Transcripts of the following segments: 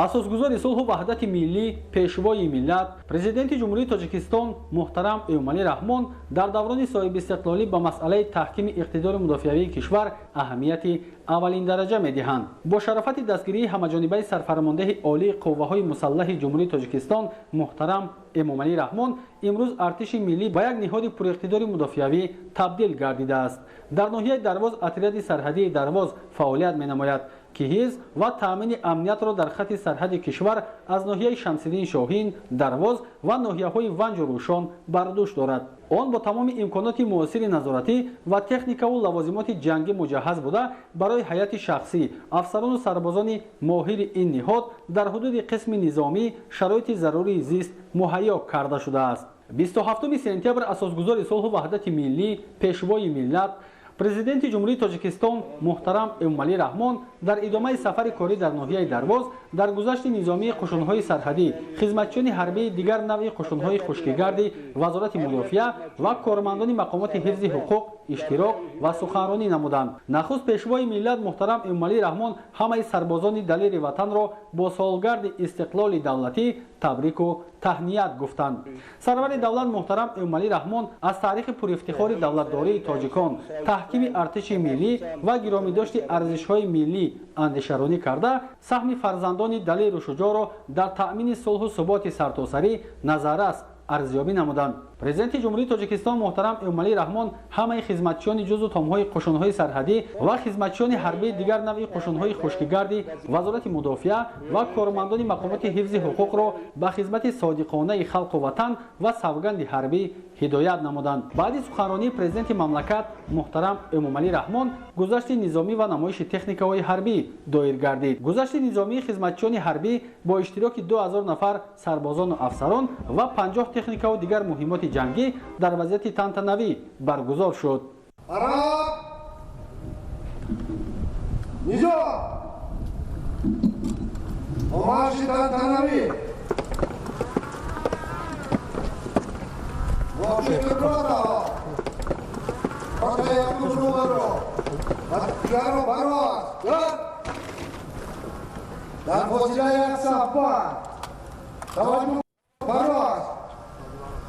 асосгузори сулҳу ваҳдати миллӣ, пешвои миллат, президенти ҷумҳурии Тоҷикистон муҳтарам Эмомалӣ Раҳмон дар даврони соҳибистиқлолӣ ба масъалаи таҳкими иқтидори мудофиавии кишвар аҳамияти аввалин дараҷа медиҳанд. Бо шарофати дастгирии ҳамаҷонибаи сарфармондеҳи олии қувваҳои мусаллаҳи ҷумҳурии Тоҷикистон муҳтарам Эмомалӣ Раҳмон имрӯз артиши миллӣ ба як ниҳоди пуриқтидори мудофиавӣ табдил гардидааст. Дар ноҳияи Дарвоз отряди сарҳадии Дарвоз фаъолият менамояд ки ҳифз ва таъмини амниятро дар хатти сарҳади кишвар аз ноҳияи Шамсиддин Шоҳин, Дарвоз ва ноҳияҳои Ванҷу Рӯшон бар дӯш дорад. Он бо тамоми имконоти муосири назоратӣ ва техникаву лавозимоти ҷангӣ муҷаҳҳаз буда барои ҳайати шахсӣ, афсарону сарбозони моҳири ин ниҳод дар ҳудуди қисми низомӣ шароити зарурии зист муҳайё карда шудааст. 27 сентябр асосгузори сулҳу ваҳдати миллӣ, пешвои миллат, президенти ҷумҳурии Тоҷикистон муҳтарам Эмомалӣ Раҳмон дар идомаи сафари корӣ дар ноҳияи Дарвоз дар гузашти низомии қушунҳои сарҳадӣ, хизматчиёни ҳарбии дигар навъи қушунҳои хушкигарди вазорати мудофиа ва кормандони мақомоти ҳифзи ҳуқуқ иштирок ва суханронӣ намуданд. Нахуст пешвои миллат муҳтарам Эмомалӣ Раҳмон ҳамаи сарбозони далери ватанро бо солгарди истиқлоли давлатӣ табрику таҳният гуфтанд. Сарвари давлат муҳтарам Эмомалӣ Раҳмон аз таърихи пурифтихори давлатдории тоҷикон, таҳкими артиши миллӣ ва гиромидошти арзишҳои миллӣ андешаронӣ карда, саҳми фарзандони далеру шуҷоъро дар таъмини сулҳу суботи сартосарӣ назаррас арзёбӣ намуданд. Президенти ҷумҳурии Тоҷикистон муҳтарам Эмомалӣ Раҳмон ҳамаи хизматчиёни ҷузу томҳои қушунҳои сарҳадӣ ва хизматчиёни ҳарбии дигар навъи қушунҳои хушкигарди вазорати мудофиа ва кормандони мақомоти ҳифзи ҳуқуқро ба хизмати содиқонаи халқу ватан ва савганди ҳарбӣ ҳидоят намуданд. Баъди суханронии президенти мамлакат муҳтарам Эмомалӣ Раҳмон гузашти низомӣ ва намоиши техникаҳои ҳарбӣ доир гардид. Гузашти низомии хизматчиёни ҳарбӣ бо иштироки 2000 нафар сарбозону афсарон ва 50 техникаву дигар муҳимоти ҷангӣ дар вазъияти тантанавӣ баргузор шуд.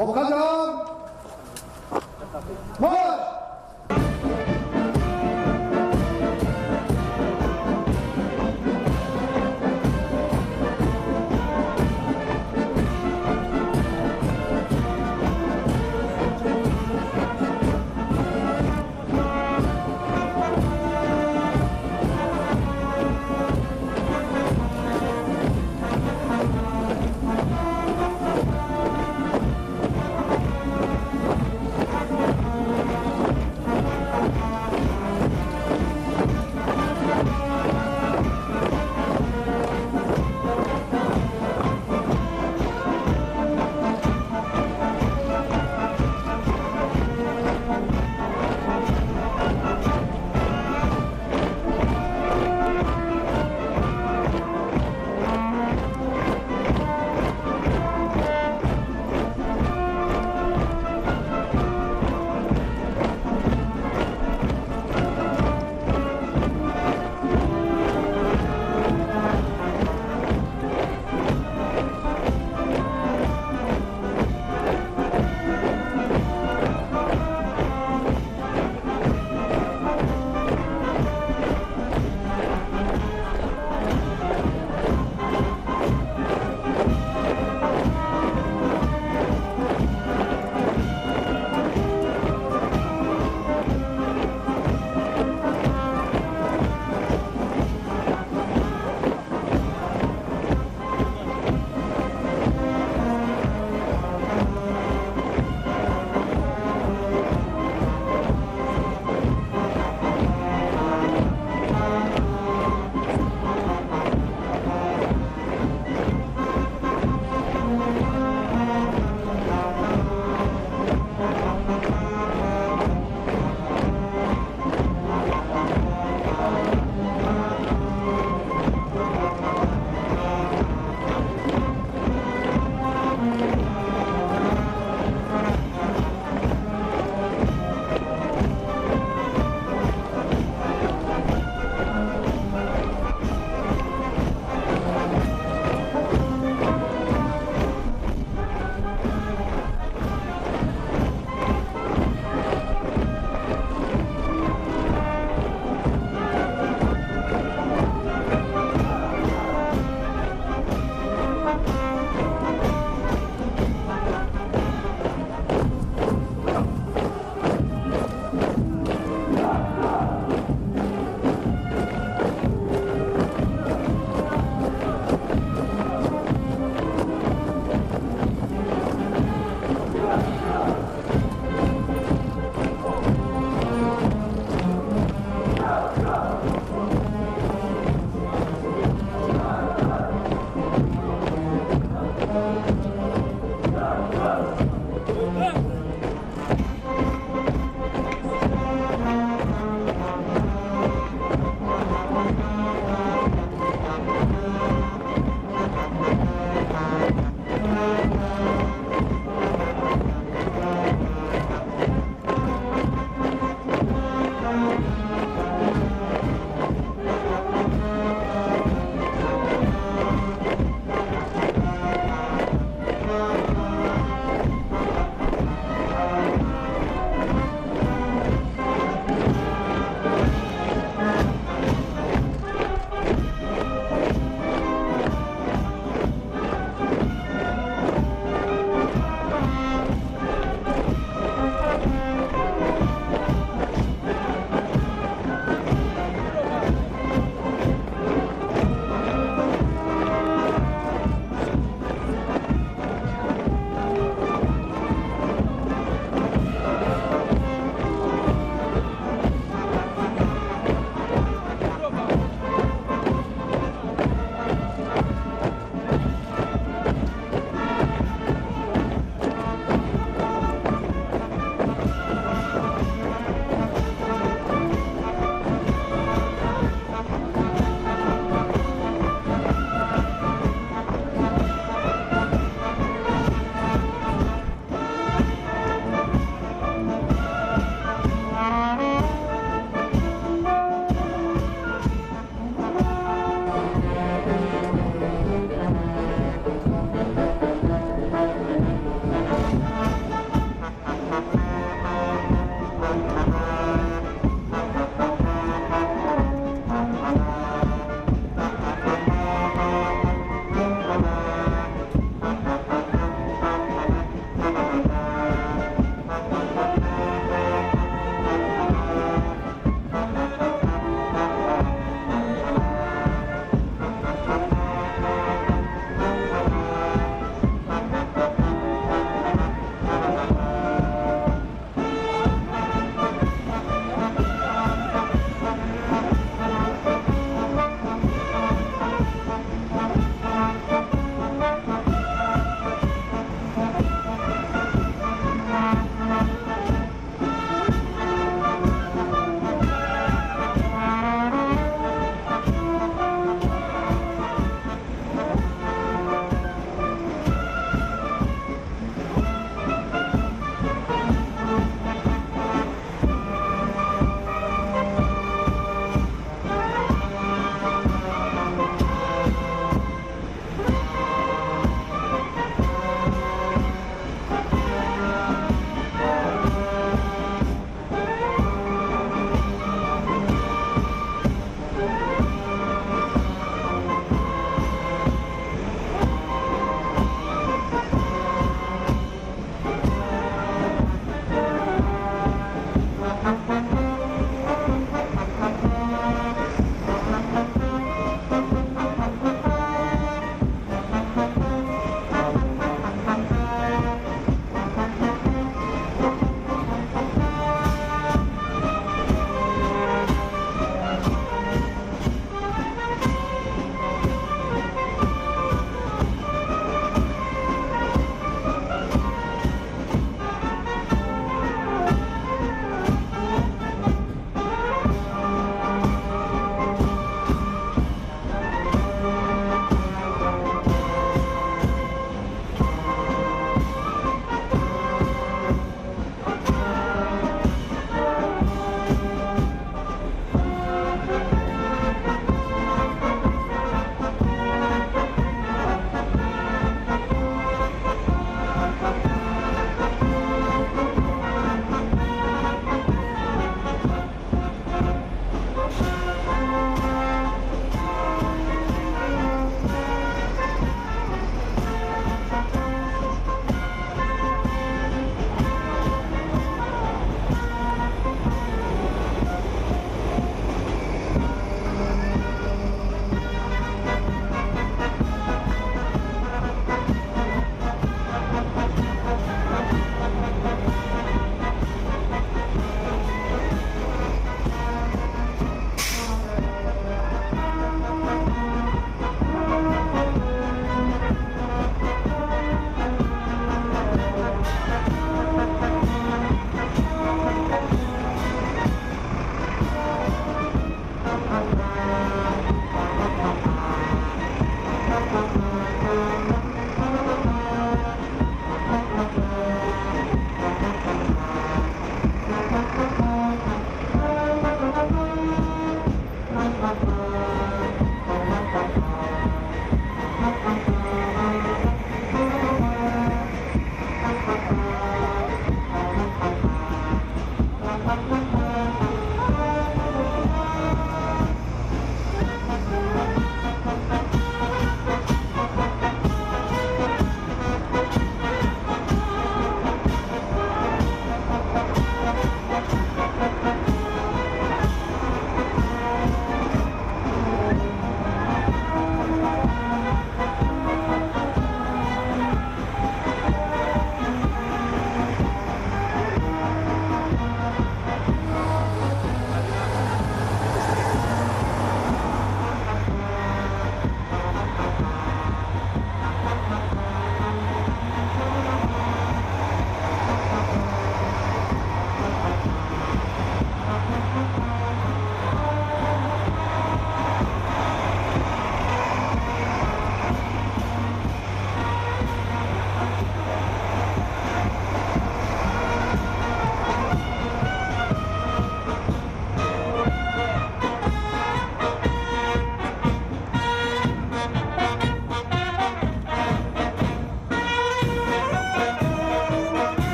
Покажа!